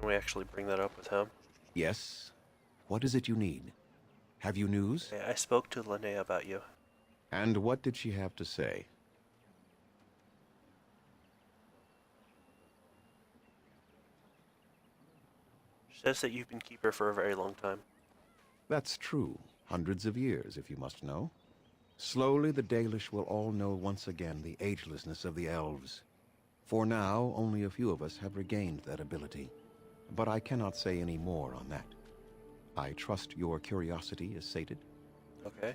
Can we actually bring that up with him? Yes? What is it you need? Have you news? Okay, I spoke to Linnea about you. And what did she have to say? She says that you've been keeper for a very long time. That's true. Hundreds of years, if you must know. Slowly, the Dalish will all know once again the agelessness of the elves. For now, only a few of us have regained that ability. But I cannot say any more on that. I trust your curiosity is sated. Okay.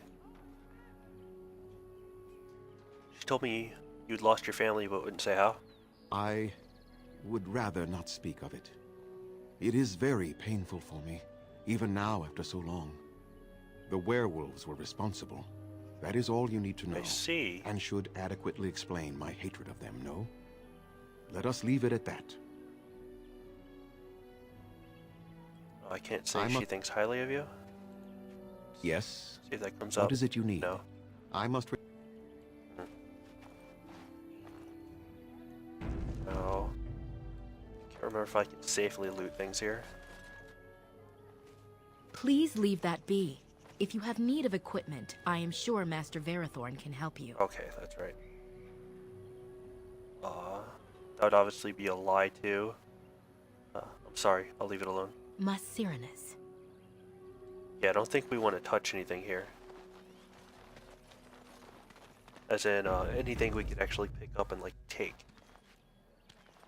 She told me you'd lost your family but wouldn't say how. I would rather not speak of it. It is very painful for me, even now after so long. The werewolves were responsible. That is all you need to know. I see. And should adequately explain my hatred of them, no? Let us leave it at that. I can't say she thinks highly of you. Yes? See if that comes up. What is it you need? No. I must... No. Can't remember if I can safely loot things here. Please leave that be. If you have need of equipment, I am sure Master Verathorn can help you. Okay, that's right. That would obviously be a lie too. I'm sorry, I'll leave it alone. Masirinus. Yeah, I don't think we want to touch anything here. As in, anything we could actually pick up and, like, take.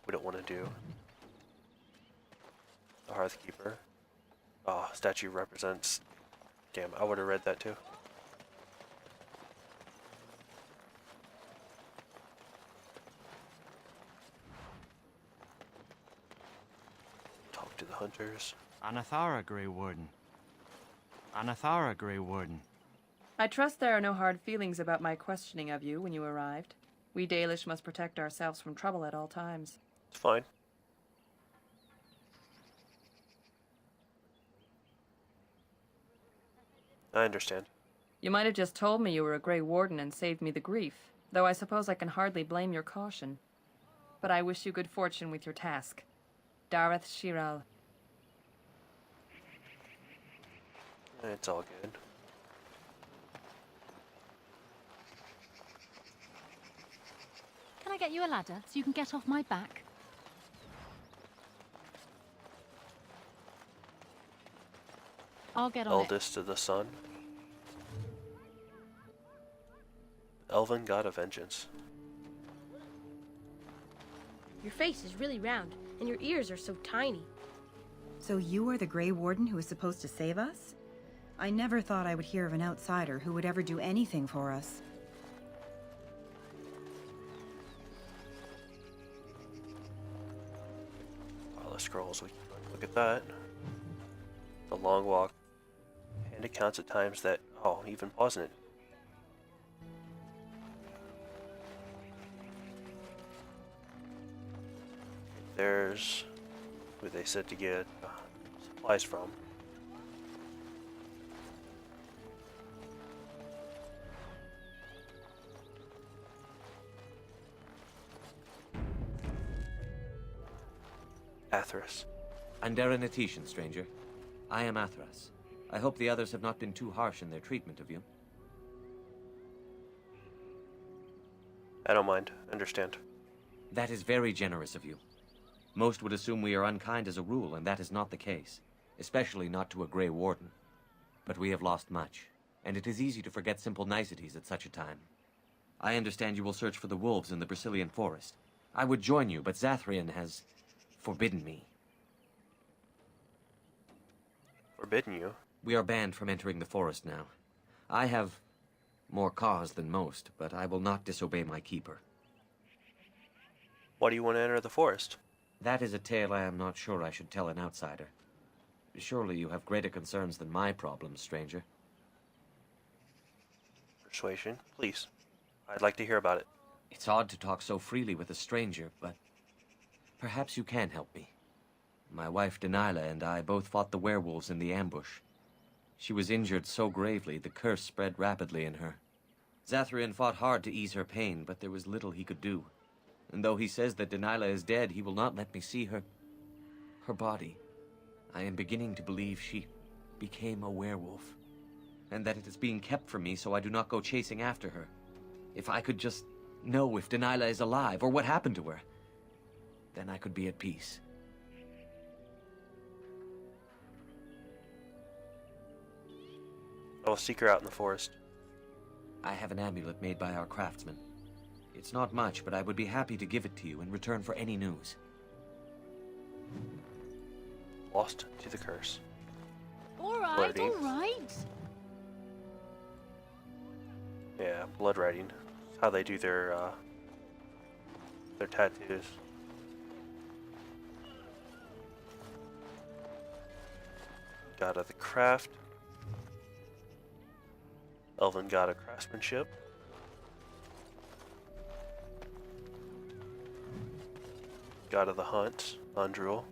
We don't want to do. The Hearthkeeper. Oh, statue represents... Damn, I would have read that too. Talk to the hunters. Anathara, Grey Warden. Anathara, Grey Warden. I trust there are no hard feelings about my questioning of you when you arrived. We Dalish must protect ourselves from trouble at all times. It's fine. I understand. You might have just told me you were a Grey Warden and saved me the grief, though I suppose I can hardly blame your caution. But I wish you good fortune with your task. Dareth Shiral. It's all good. Can I get you a ladder so you can get off my back? I'll get on Eldest of the sun. Elven god of vengeance. Your face is really round, and your ears are so tiny. So you are the Grey Warden who is supposed to save us? I never thought I would hear of an outsider who would ever do anything for us. Pile of scrolls, we can look at that. The long walk. And it counts at times that, oh, even pausing it. There's who they said to get supplies from. Athras. Andera Natishan, stranger. I am Athras. I hope the others have not been too harsh in their treatment of you. I don't mind. Understand. That is very generous of you. Most would assume we are unkind as a rule, and that is not the case. Especially not to a Grey Warden. But we have lost much, and it is easy to forget simple niceties at such a time. I understand you will search for the wolves in the Brazilian forest. I would join you, but Zathrian has forbidden me. Forbidden you? We are banned from entering the forest now. I have more cause than most, but I will not disobey my keeper. Why do you want to enter the forest? That is a tale I am not sure I should tell an outsider. Surely you have greater concerns than my problems, stranger. Persuasion, please. I'd like to hear about it. It's odd to talk so freely with a stranger, but perhaps you can help me. My wife Dalish and I both fought the werewolves in the ambush. She was injured so gravely, the curse spread rapidly in her. Zathrian fought hard to ease her pain, but there was little he could do. And though he says that Dalish is dead, he will not let me see her. her body, I am beginning to believe she became a werewolf, and that it is being kept from me so I do not go chasing after her. If I could just know if Delilah is alive, or what happened to her, then I could be at peace. I will seek her out in the forest. I have an amulet made by our craftsman. It's not much, but I would be happy to give it to you in return for any news. Lost to the curse. Alright, Bloody. alright. Yeah, blood writing. How they do their tattoos. God of the craft. Elven god of craftsmanship. God of the hunt, Andrul.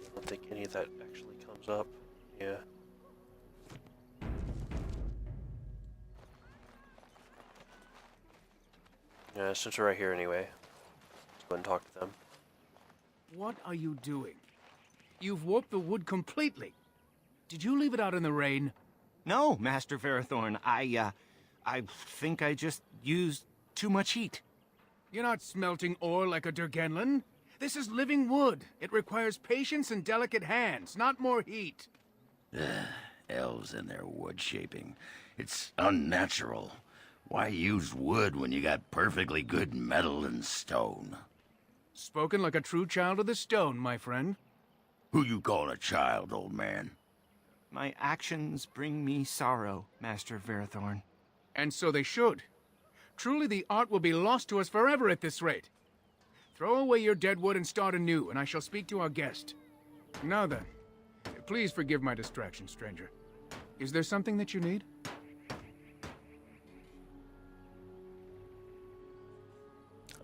I don't think any of that actually comes up. Yeah. Yeah, since we're right here anyway, let's go and talk to them. What are you doing? You've warped the wood completely. Did you leave it out in the rain? No, Master Verathorn. I think I just used too much heat. You're not smelting ore like a Durgenlin. This is living wood. It requires patience and delicate hands, not more heat. Elves and their wood shaping. It's unnatural. Why use wood when you got perfectly good metal and stone? Spoken like a true child of the stone, my friend. Who you calling a child, old man? My actions bring me sorrow, Master Verathorn. And so they should. Truly the art will be lost to us forever at this rate. Throw away your dead wood and start anew, and I shall speak to our guest. Now then, please forgive my distraction, stranger. Is there something that you need?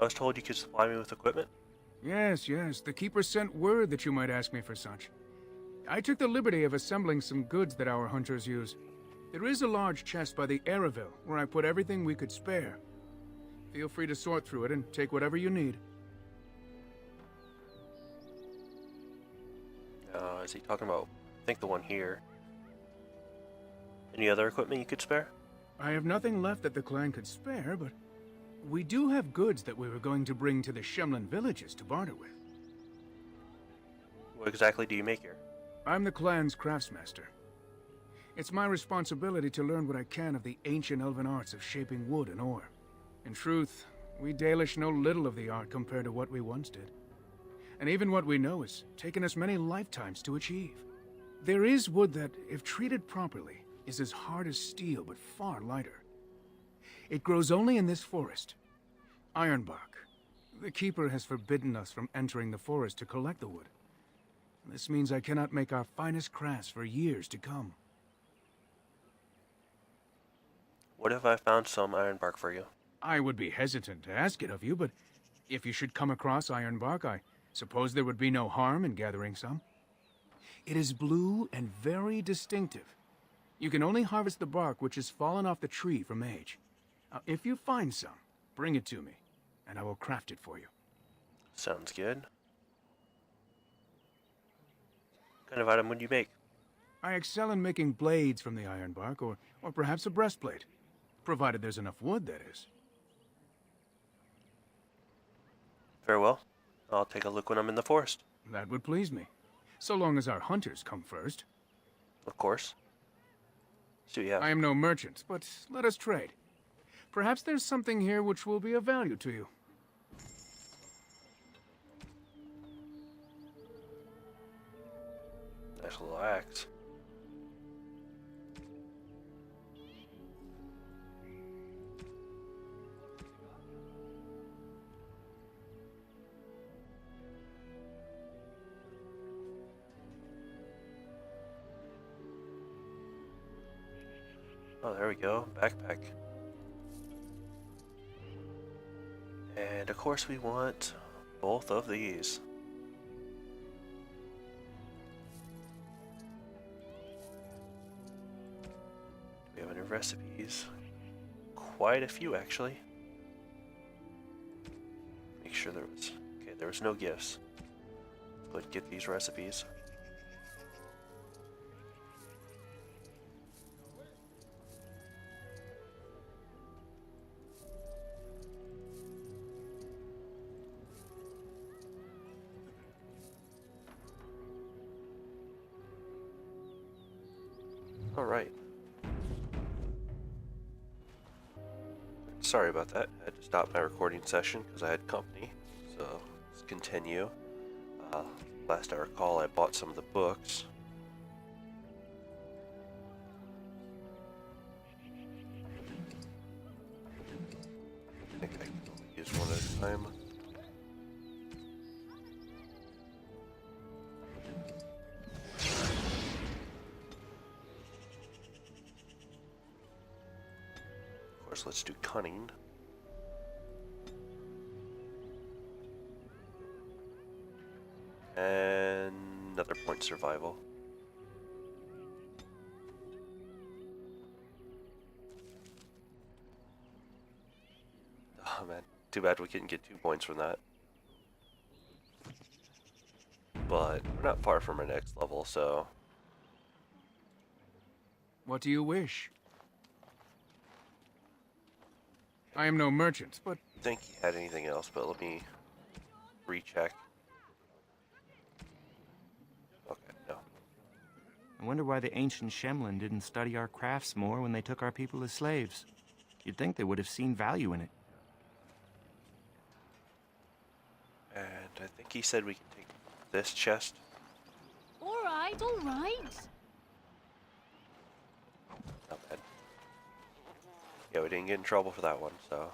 I was told you could supply me with equipment. Yes, yes. The Keeper sent word that you might ask me for such. I took the liberty of assembling some goods that our hunters use. There is a large chest by the Araville, where I put everything we could spare. Feel free to sort through it and take whatever you need. Is he talking about, I think the one here. Any other equipment you could spare? I have nothing left that the clan could spare, but we do have goods that we were going to bring to the Shemlin villages to barter with. What exactly do you make here? I'm the clan's craftsmaster. It's my responsibility to learn what I can of the ancient elven arts of shaping wood and ore. In truth, we Dalish know little of the art compared to what we once did. And even what we know has taken us many lifetimes to achieve. There is wood that, if treated properly, is as hard as steel but far lighter. It grows only in this forest. Ironbark. The Keeper has forbidden us from entering the forest to collect the wood. This means I cannot make our finest crafts for years to come. What if I found some ironbark for you? I would be hesitant to ask it of you, but if you should come across ironbark, I suppose there would be no harm in gathering some. It is blue and very distinctive. You can only harvest the bark which has fallen off the tree from age. Now, if you find some, bring it to me, and I will craft it for you. Sounds good. What kind of item would you make? I excel in making blades from the ironbark, or perhaps a breastplate. Provided there's enough wood, that is. Very well. I'll take a look when I'm in the forest. That would please me. So long as our hunters come first. Of course. So yeah. I am no merchant, but let us trade. Perhaps there's something here which will be of value to you. Nice little axe. Oh, there we go. Backpack. And of course we want both of these. Do we have any recipes? Quite a few, actually. Make sure there was... Okay, there was no gifts. But get these recipes. Alright. Sorry about that. I had to stop my recording session because I had company. So, let's continue. Last I recall, I bought some of the books. I think I can only use one at a time. Of course, let's do cunning. And another point survival. Oh man, too bad we couldn't get 2 points from that. But we're not far from our next level, so... What do you wish? I am no merchant, but... I think he had anything else, but let me recheck. Okay, no. I wonder why the ancient Shemlin didn't study our crafts more when they took our people as slaves. You'd think they would have seen value in it. And I think he said we can take this chest. Alright, alright. Not bad. Yeah, we didn't get in trouble for that one, so...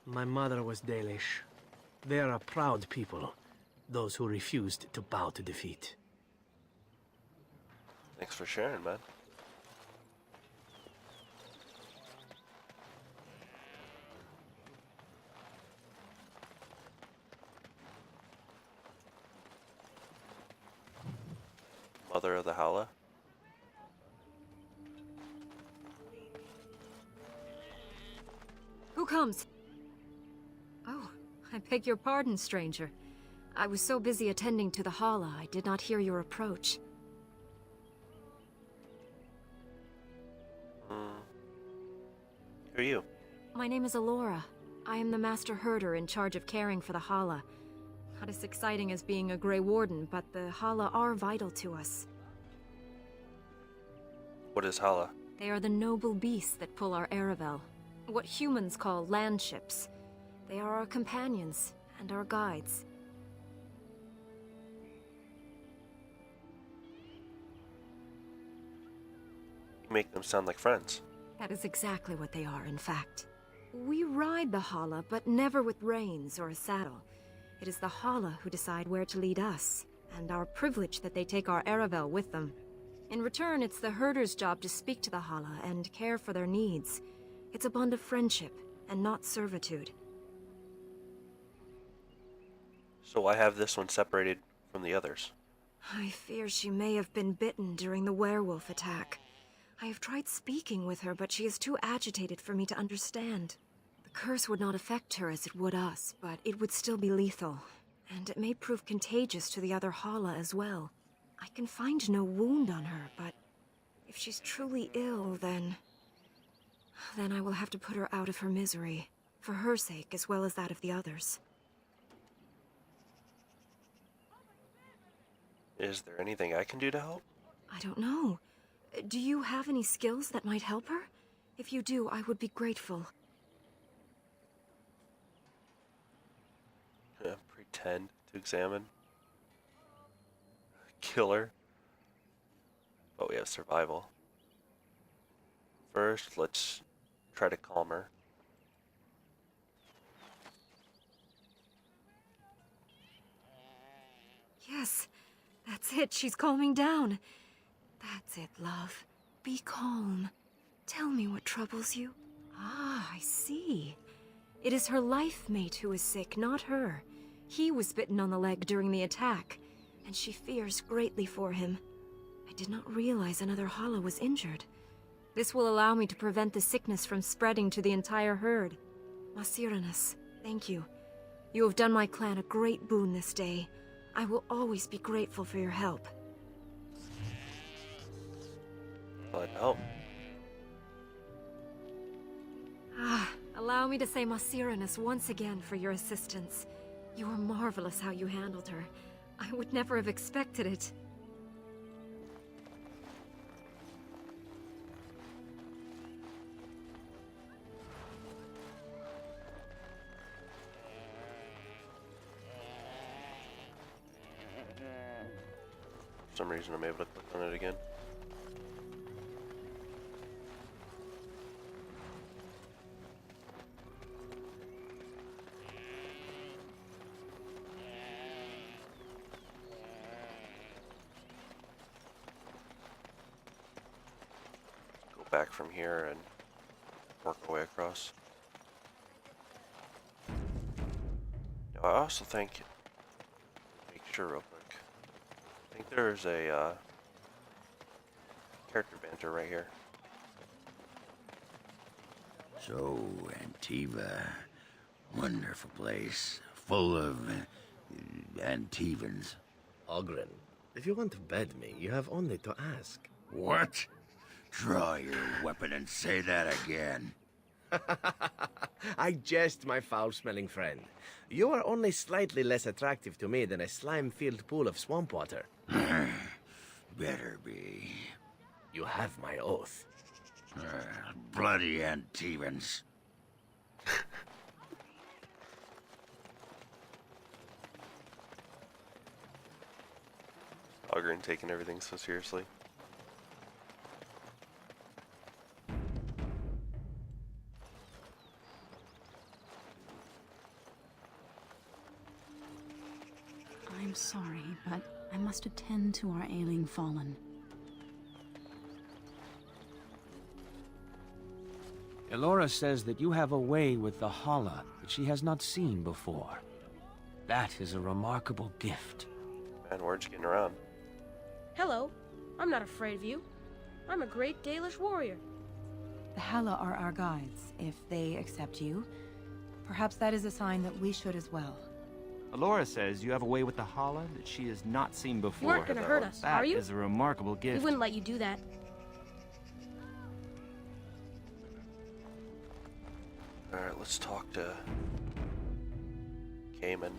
My mother was Dalish. They are a proud people, those who refused to bow to defeat. Thanks for sharing, man. Mother of the Hala. Who comes? Oh, I beg your pardon, stranger. I was so busy attending to the Hala, I did not hear your approach. Who are you? My name is Alora. I am the Master Herder in charge of caring for the Hala. Not as exciting as being a Grey Warden, but the Hala are vital to us. What is Hala? They are the noble beasts that pull our Aravel. What humans call land ships. They are our companions and our guides. You make them sound like friends. That is exactly what they are, in fact. We ride the Hala, but never with reins or a saddle. It is the Hala who decide where to lead us, and our privilege that they take our Aravel with them. In return, it's the herder's job to speak to the Hala and care for their needs. It's a bond of friendship, and not servitude. So I have this one separated from the others. I fear she may have been bitten during the werewolf attack. I have tried speaking with her, but she is too agitated for me to understand. The curse would not affect her as it would us, but it would still be lethal. And it may prove contagious to the other Hala as well. I can find no wound on her, but if she's truly ill, then I will have to put her out of her misery, for her sake as well as that of the others. Is there anything I can do to help? I don't know. Do you have any skills that might help her? If you do, I would be grateful. Pretend to examine. Kill her. But we have survival. First, let's try to calm her. Yes, that's it. She's calming down. That's it, love. Be calm. Tell me what troubles you. Ah, I see. It is her life mate who is sick, not her. He was bitten on the leg during the attack, and she fears greatly for him. I did not realize another Hala was injured. This will allow me to prevent the sickness from spreading to the entire herd. Masiranus, thank you. You have done my clan a great boon this day. I will always be grateful for your help. Glad to help. Allow me to say Masiranus once again for your assistance. You were marvelous how you handled her. I would never have expected it. For some reason I'm able to click on it again. Go back from here and work our way across. Now I also think, make sure real quick, I think there's a character banter right here. So, Antiva, wonderful place, full of Antivans. Ogren, if you want to bed me, you have only to ask. What? Draw your weapon and say that again. I jest, my foul-smelling friend. You are only slightly less attractive to me than a slime-filled pool of swamp water. Better be. You have my oath. Bloody Antivans. Ogren taking everything so seriously. I'm sorry, but I must attend to our ailing fallen. Elora says that you have a way with the Hala that she has not seen before. That is a remarkable gift. Man, word's getting around. Hello. I'm not afraid of you. I'm a great Dalish warrior. The Hala are our guides. If they accept you, perhaps that is a sign that we should as well. Elora says you have a way with the Hala that she has not seen before. You aren't gonna hurt us, are you? That is a remarkable We gift. wouldn't let you do that. Alright, let's talk to Cayman.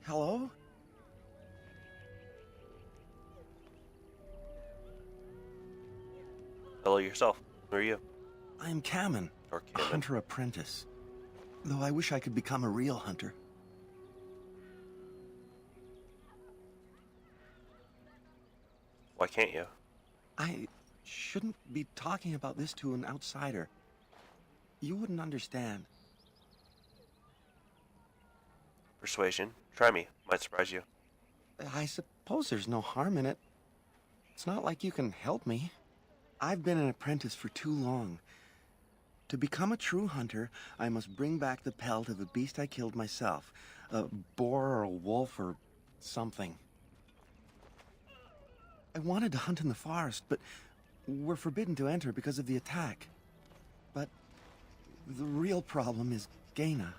Hello? Hello yourself. Who are you? I am Kamen, Or a Cayman. hunter apprentice. Though I wish I could become a real hunter. Why can't you? I shouldn't be talking about this to an outsider. You wouldn't understand. Persuasion. Try me. Might surprise you. I suppose there's no harm in it. It's not like you can help me. I've been an apprentice for too long. To become a true hunter, I must bring back the pelt of a beast I killed myself. A boar or a wolf or something. I wanted to hunt in the forest, but we're forbidden to enter because of the attack. But the real problem is Gaina.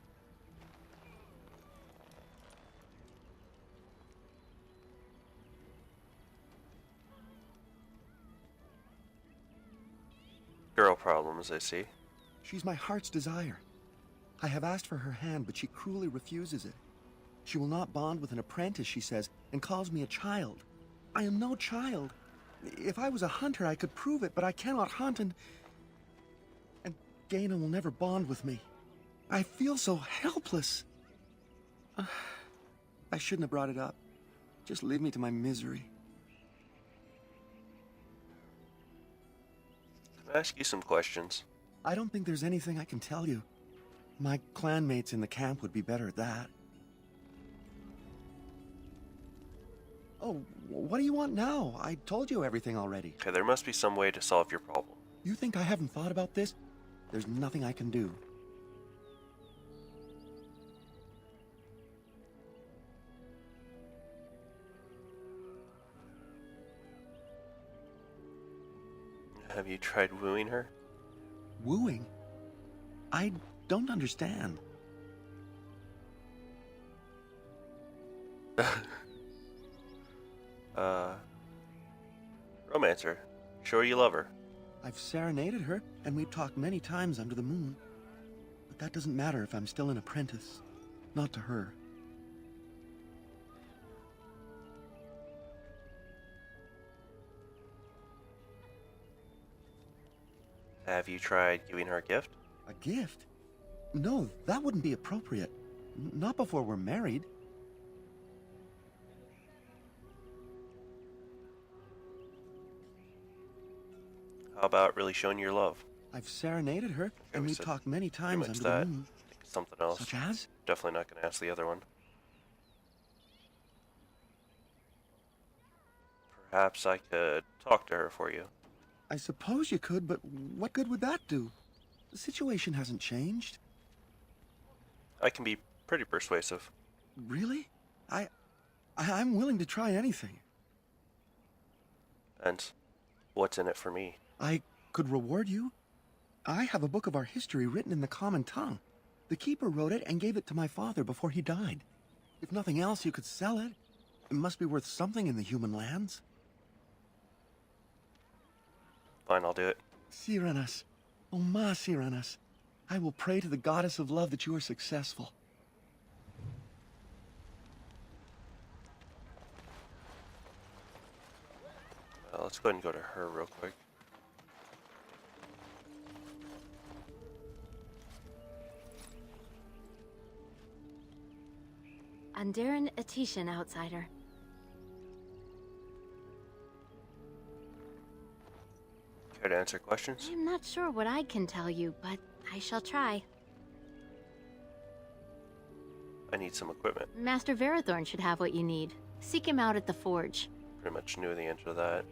Girl problems, I see. She's my heart's desire. I have asked for her hand, but she cruelly refuses it. She will not bond with an apprentice, she says, and calls me a child. I am no child. If I was a hunter, I could prove it, but I cannot hunt, and Gaina will never bond with me. I feel so helpless. I shouldn't have brought it up. Just leave me to my misery. Can I ask you some questions? I don't think there's anything I can tell you. My clanmates in the camp would be better at that. Oh, what do you want now? I told you everything already. Okay, there must be some way to solve your problem. You think I haven't thought about this? There's nothing I can do. Have you tried wooing her? Wooing? I don't understand. Romancer. Sure you love her? I've serenaded her, and we've talked many times under the moon. But that doesn't matter if I'm still an apprentice. Not to her. Have you tried giving her a gift? A gift? No, that wouldn't be appropriate. Not before we're married. How about really showing your love? I've serenaded her, and we've talked many times under that. the moon. Something else. Such as? Definitely not going to ask the other one. Perhaps I could talk to her for you. I suppose you could, but what good would that do? The situation hasn't changed. I can be pretty persuasive. Really? I'm willing to try anything. And what's in it for me? I could reward you. I have a book of our history written in the common tongue. The keeper wrote it and gave it to my father before he died. If nothing else, you could sell it. It must be worth something in the human lands. Fine, I'll do it. Sirenas. Oh, ma Sirenas. I will pray to the goddess of love that you are successful. Let's go ahead and go to her real quick. Andarin Atishan, outsider. Care to answer questions? I'm not sure what I can tell you, but I shall try. I need some equipment. Master Verathorn should have what you need. Seek him out at the forge. Pretty much knew the answer to that.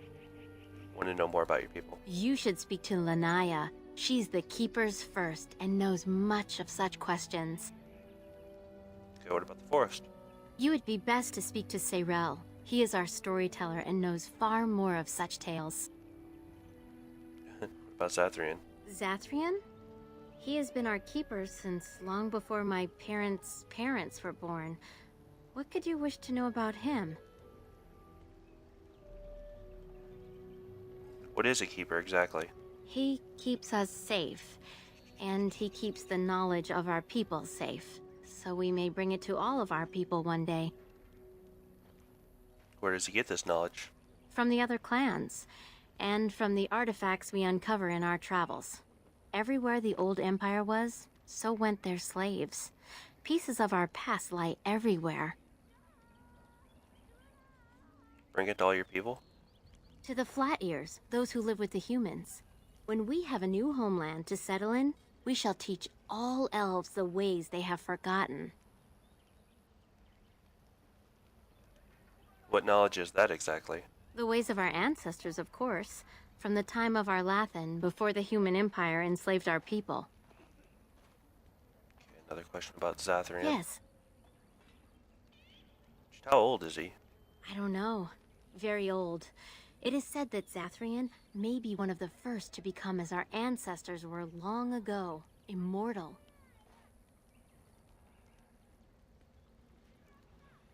Want to know more about your people. You should speak to Lanaya. She's the Keeper's first and knows much of such questions. Okay, what about the forest? You would be best to speak to Seyrel. He is our storyteller and knows far more of such tales. What about Zathrian? Zathrian? He has been our keeper since long before my parents' parents were born. What could you wish to know about him? What is a keeper exactly? He keeps us safe, and he keeps the knowledge of our people safe, so we may bring it to all of our people one day. Where does he get this knowledge? From the other clans, and from the artifacts we uncover in our travels. Everywhere the old empire was, so went their slaves. Pieces of our past lie everywhere. Bring it to all your people? To the Flat Ears, those who live with the humans. When we have a new homeland to settle in, we shall teach all elves the ways they have forgotten. What knowledge is that exactly? The ways of our ancestors, of course. From the time of our Lathan, before the human empire enslaved our people. Okay, another question about Zathrian. Yes. How old is he? I don't know. Very old. It is said that Zathrian may be one of the first to become as our ancestors were long ago, immortal.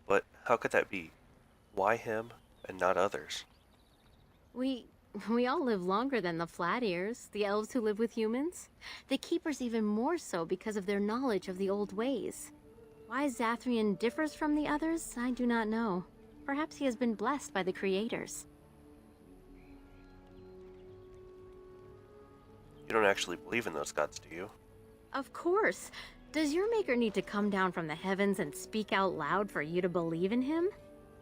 But how could that be? Why him and not others? We all live longer than the Flat Ears, the elves who live with humans. The Keepers even more so because of their knowledge of the old ways. Why Zathrian differs from the others, I do not know. Perhaps he has been blessed by the creators. You don't actually believe in those gods, do you? Of course. Does your maker need to come down from the heavens and speak out loud for you to believe in him?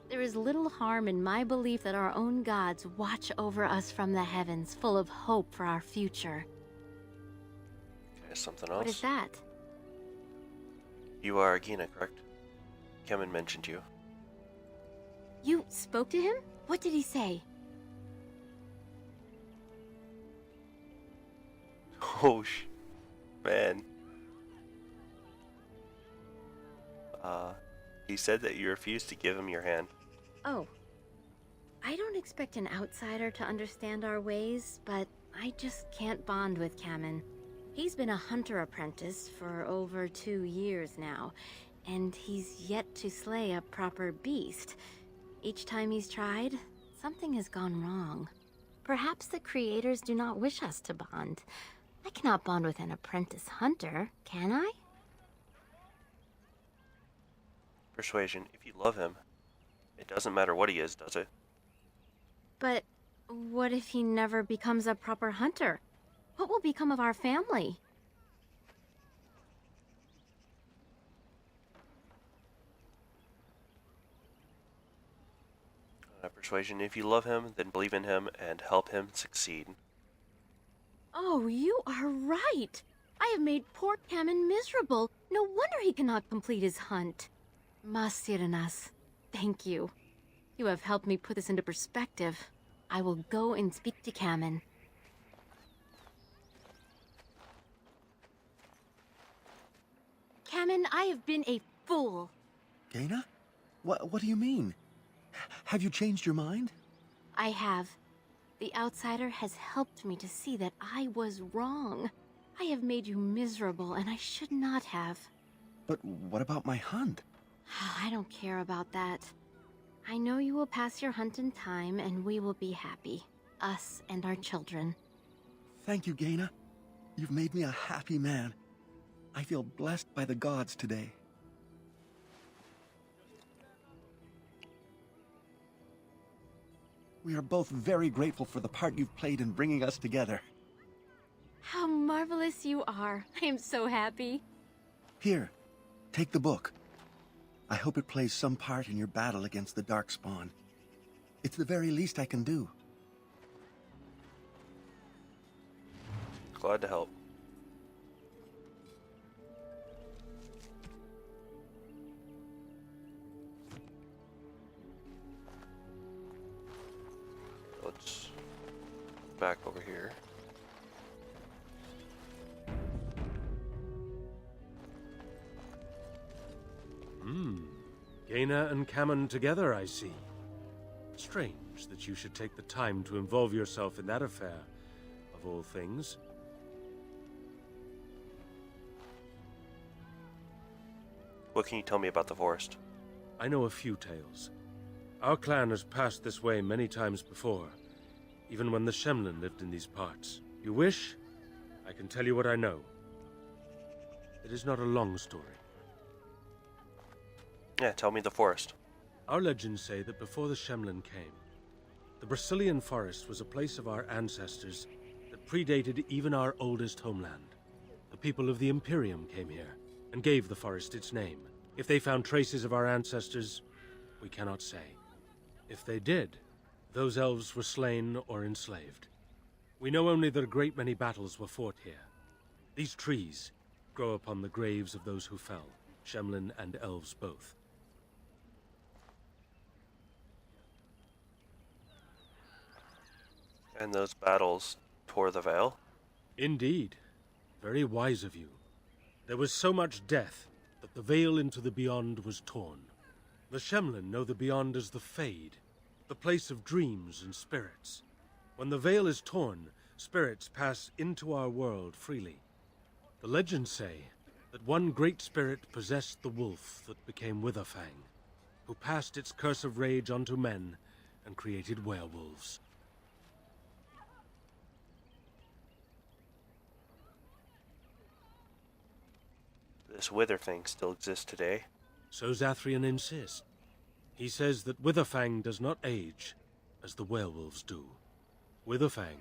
There is little harm in my belief that our own gods watch over us from the heavens, full of hope for our future. Okay, something else? What is that? You are Agina, correct? Kemen mentioned you. You spoke to him? What did he say? Oh, man. He said that you refused to give him your hand. Oh. I don't expect an outsider to understand our ways, but I just can't bond with Kamen. He's been a hunter apprentice for over 2 years now, and he's yet to slay a proper beast. Each time he's tried, something has gone wrong. Perhaps the creators do not wish us to bond. I cannot bond with an apprentice hunter, can I? Persuasion, if you love him, it doesn't matter what he is, does it? But what if he never becomes a proper hunter? What will become of our family? Persuasion, if you love him, then believe in him and help him succeed. Oh, you are right. I have made poor Kamen miserable. No wonder he cannot complete his hunt. Masiranas, thank you. You have helped me put this into perspective. I will go and speak to Kamen. Kamen, I have been a fool. Gaina? What do you mean? Have you changed your mind? I have. The outsider has helped me to see that I was wrong. I have made you miserable, and I should not have. But what about my hunt? I don't care about that. I know you will pass your hunt in time, and we will be happy. Us and our children. Thank you, Gaina. You've made me a happy man. I feel blessed by the gods today. We are both very grateful for the part you've played in bringing us together. How marvelous you are. I am so happy. Here, take the book. I hope it plays some part in your battle against the Darkspawn. It's the very least I can do. Glad to help. Let's back over here. Gaina and Kamen together, I see. Strange that you should take the time to involve yourself in that affair, of all things. What can you tell me about the forest? I know a few tales. Our clan has passed this way many times before, even when the Shemlin lived in these parts. You wish? I can tell you what I know. It is not a long story. Yeah, tell me the forest. Our legends say that before the Shemlin came, the Brazilian forest was a place of our ancestors that predated even our oldest homeland. The people of the Imperium came here and gave the forest its name. If they found traces of our ancestors, we cannot say. If they did, those elves were slain or enslaved. We know only that a great many battles were fought here. These trees grow upon the graves of those who fell, Shemlin and elves both. And those battles tore the veil? Indeed. Very wise of you. There was so much death that the veil into the beyond was torn. The Shemlin know the beyond as the Fade, the place of dreams and spirits. When the veil is torn, spirits pass into our world freely. The legends say that one great spirit possessed the wolf that became Witherfang, who passed its curse of rage onto men and created werewolves. This Witherfang still exists today? So Zathrian insists. He says that Witherfang does not age, as the werewolves do. Witherfang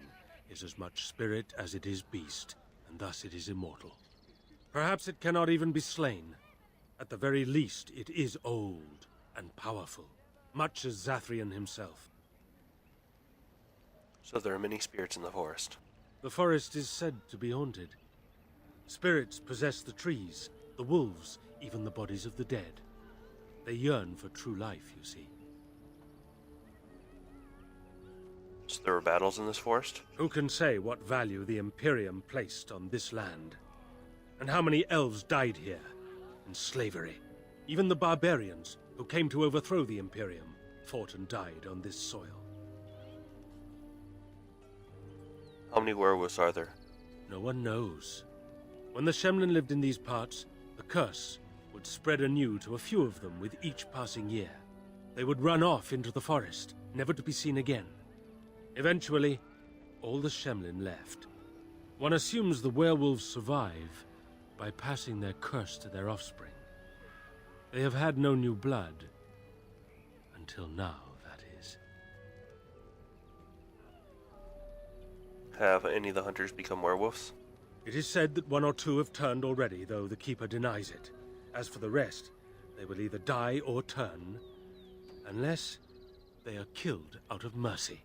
is as much spirit as it is beast, and thus it is immortal. Perhaps it cannot even be slain. At the very least, it is old and powerful, much as Zathrian himself. So there are many spirits in the forest. The forest is said to be haunted. Spirits possess the trees, the wolves, even the bodies of the dead. They yearn for true life, you see. So there were battles in this forest? Who can say what value the Imperium placed on this land? And how many elves died here, in slavery? Even the barbarians, who came to overthrow the Imperium, fought and died on this soil. How many werewolves are there? No one knows. When the Shemlin lived in these parts, the curse would spread anew to a few of them with each passing year. They would run off into the forest, never to be seen again. Eventually, all the Shemlin left. One assumes the werewolves survive by passing their curse to their offspring. They have had no new blood. Until now, that is. Have any of the hunters become werewolves? It is said that one or two have turned already, though the Keeper denies it. As for the rest, they will either die or turn, unless they are killed out of mercy.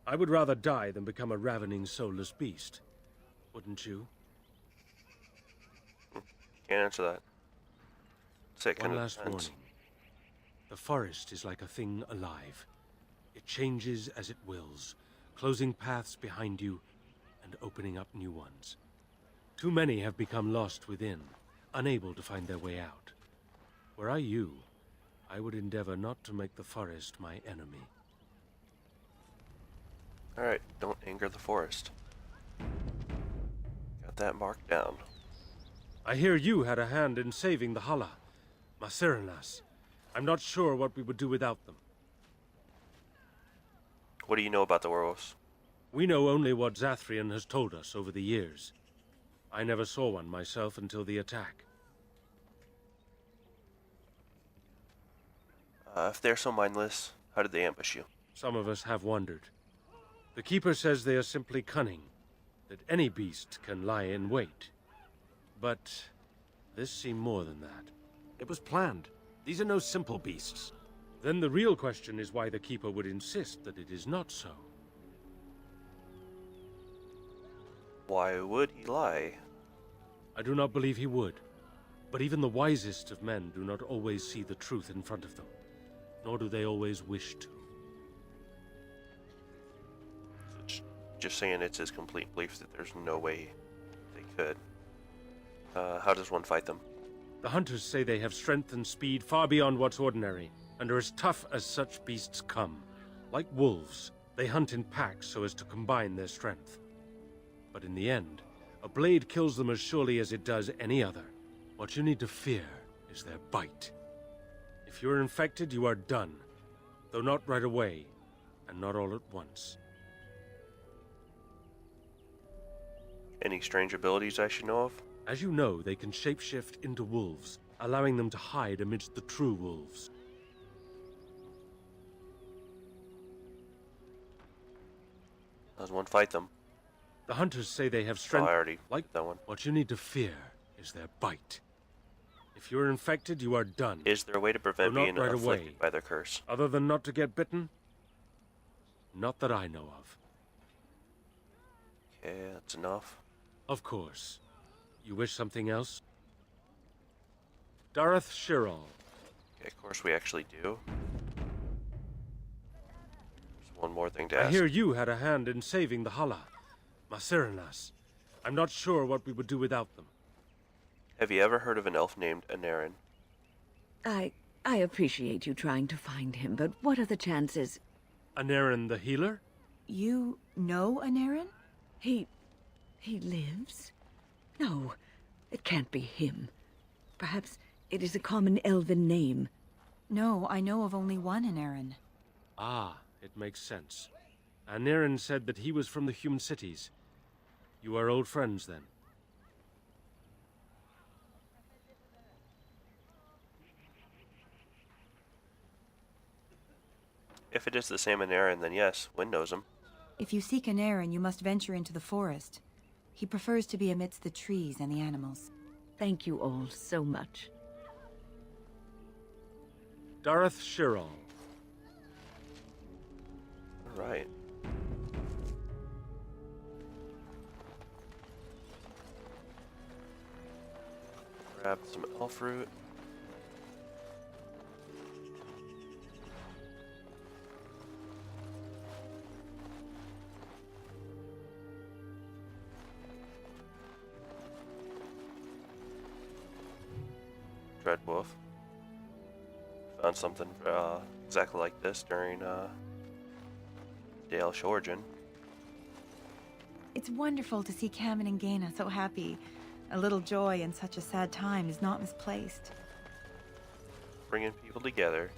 I would rather die than become a ravening, soulless beast. Wouldn't you? Can't answer that. Say it One kind of last depends. warning. The forest is like a thing alive. It changes as it wills, closing paths behind you and opening up new ones. Too many have become lost within, unable to find their way out. Were I you, I would endeavor not to make the forest my enemy. Alright, don't anger the forest. Got that marked down. I hear you had a hand in saving the Hala, Masiranas. I'm not sure what we would do without them. What do you know about the werewolves? We know only what Zathrian has told us over the years. I never saw one myself until the attack. If they're so mindless, how did they ambush you? Some of us have wondered. The Keeper says they are simply cunning, that any beast can lie in wait. But this seemed more than that. It was planned. These are no simple beasts. Then the real question is why the Keeper would insist that it is not so. Why would he lie? I do not believe he would. But even the wisest of men do not always see the truth in front of them, nor do they always wish to. Just saying it's his complete belief that there's no way they could. How does one fight them? The hunters say they have strength and speed far beyond what's ordinary, and are as tough as such beasts come. Like wolves, they hunt in packs so as to combine their strength. But in the end, a blade kills them as surely as it does any other. What you need to fear is their bite. If you are infected, you are done. Though not right away, and not all at once. Any strange abilities I should know of? As you know, they can shapeshift into wolves, allowing them to hide amidst the true wolves. How does one fight them? The hunters say they have strength. Oh, I already like that one. What you need to fear is their bite. If you are infected, you are done. Is there a way to prevent being right afflicted away. by their curse? Other than not to get bitten? Not that I know of. Okay, that's enough. Of course. You wish something else? Dareth Shirral. Okay, of course we actually do. There's one more thing to ask. I hear you had a hand in saving the Hala, Masiranas. I'm not sure what we would do without them. Have you ever heard of an elf named Anarin? I appreciate you trying to find him, but what are the chances? Anarin the healer? You know Anarin? He lives? No, it can't be him. Perhaps it is a common elven name. No, I know of only one Anarin. Ah, it makes sense. Anarin said that he was from the human cities. You are old friends, then? If it is the same Anarin, then yes, Wynn knows him. If you seek Anarin, you must venture into the forest. He prefers to be amidst the trees and the animals. Thank you all so much. Dareth Shirral. Alright. Grab some elf root. Dreadwolf. Found something exactly like this during Dalish origin. It's wonderful to see Cammon and Gaina so happy. A little joy in such a sad time is not misplaced. Bringing people together.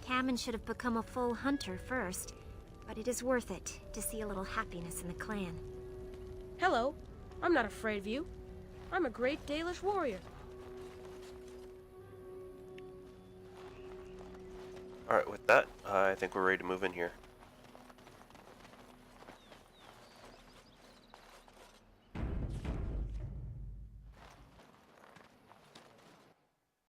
Cammon should have become a full hunter first, but it is worth it to see a little happiness in the clan. Hello. I'm not afraid of you. I'm a great Dalish warrior. Alright, with that, I think we're ready to move in here.